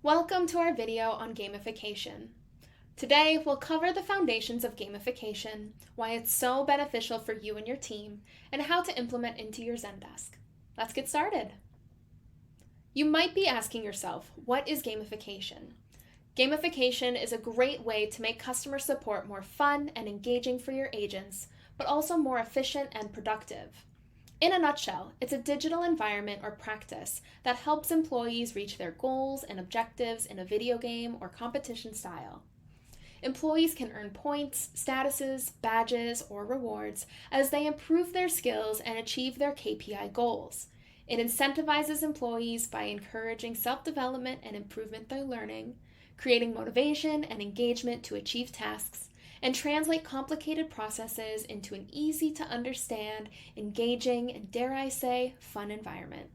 Welcome to our video on gamification. Today, we'll cover the foundations of gamification, why it's so beneficial for you and your team, and how to implement into your Zendesk. Let's get started. You might be asking yourself, what is gamification? Gamification is a great way to make customer support more fun and engaging for your agents, but also more efficient and productive. In a nutshell, it's a digital environment or practice that helps employees reach their goals and objectives in a video game or competition style. Employees can earn points, statuses, badges, or rewards as they improve their skills and achieve their KPI goals. It incentivizes employees by encouraging self-development and improvement through learning, creating motivation and engagement to achieve tasks, and translate complicated processes into an easy-to-understand, engaging, and dare I say, fun environment.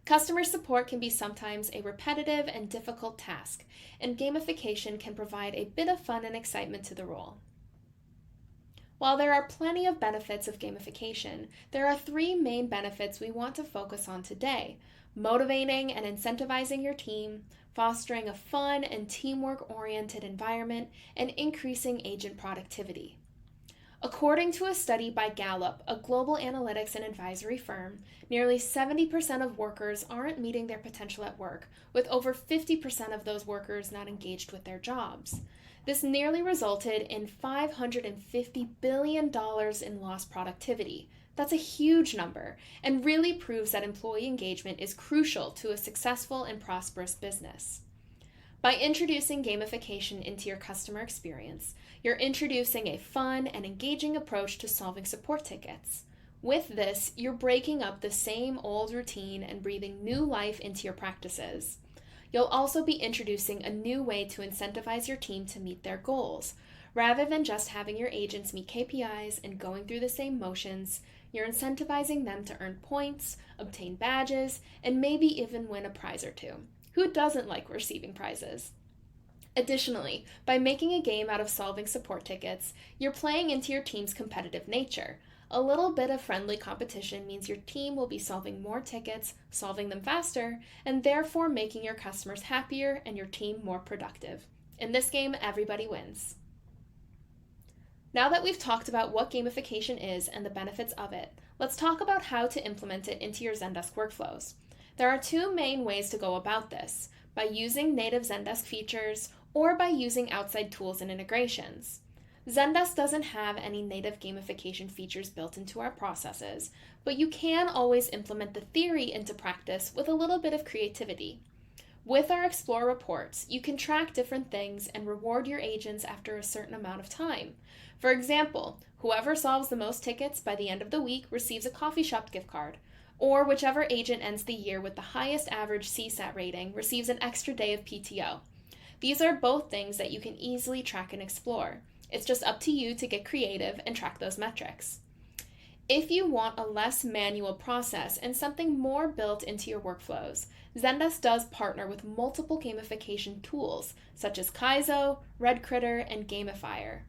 Customer support can be sometimes a repetitive and difficult task, and gamification can provide a bit of fun and excitement to the role. While there are plenty of benefits of gamification, there are three main benefits we want to focus on today: motivating and incentivizing your team, fostering a fun and teamwork-oriented environment, and increasing agent productivity. According to a study by Gallup, a global analytics and advisory firm, nearly 70% of workers aren't meeting their potential at work, with over 50% of those workers not engaged with their jobs. This nearly resulted in $550 billion in lost productivity. That's a huge number, and really proves that employee engagement is crucial to a successful and prosperous business. By introducing gamification into your customer experience, you're introducing a fun and engaging approach to solving support tickets. With this, you're breaking up the same old routine and breathing new life into your practices. You'll also be introducing a new way to incentivize your team to meet their goals. Rather than just having your agents meet KPIs and going through the same motions, you're incentivizing them to earn points, obtain badges, and maybe even win a prize or two. Who doesn't like receiving prizes? Additionally, by making a game out of solving support tickets, you're playing into your team's competitive nature. A little bit of friendly competition means your team will be solving more tickets, solving them faster, and therefore making your customers happier and your team more productive. In this game, everybody wins. Now that we've talked about what gamification is and the benefits of it, let's talk about how to implement it into your Zendesk workflows. There are two main ways to go about this: by using native Zendesk features or by using outside tools and integrations. Zendesk doesn't have any native gamification features built into our processes, but you can always implement the theory into practice with a little bit of creativity. With our Explore reports, you can track different things and reward your agents after a certain amount of time. For example, whoever solves the most tickets by the end of the week receives a coffee shop gift card, or whichever agent ends the year with the highest average CSAT rating receives an extra day of PTO. These are both things that you can easily track and explore. It's just up to you to get creative and track those metrics. If you want a less manual process and something more built into your workflows, Zendesk does partner with multiple gamification tools such as Kaizo, Red Critter, and Gamifier.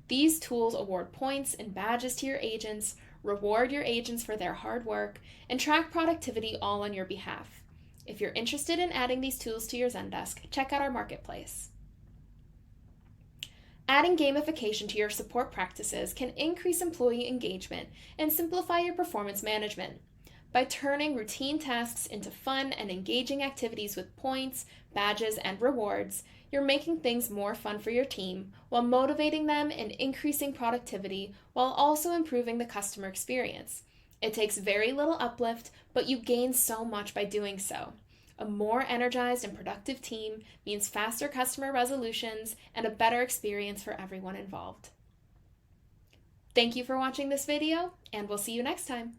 These tools award points and badges to your agents, reward your agents for their hard work, and track productivity all on your behalf. If you're interested in adding these tools to your Zendesk, check out our marketplace. Adding gamification to your support practices can increase employee engagement and simplify your performance management. By turning routine tasks into fun and engaging activities with points, badges, and rewards, you're making things more fun for your team while motivating them and increasing productivity while also improving the customer experience. It takes very little uplift, but you gain so much by doing so. A more energized and productive team means faster customer resolutions and a better experience for everyone involved. Thank you for watching this video, and we'll see you next time.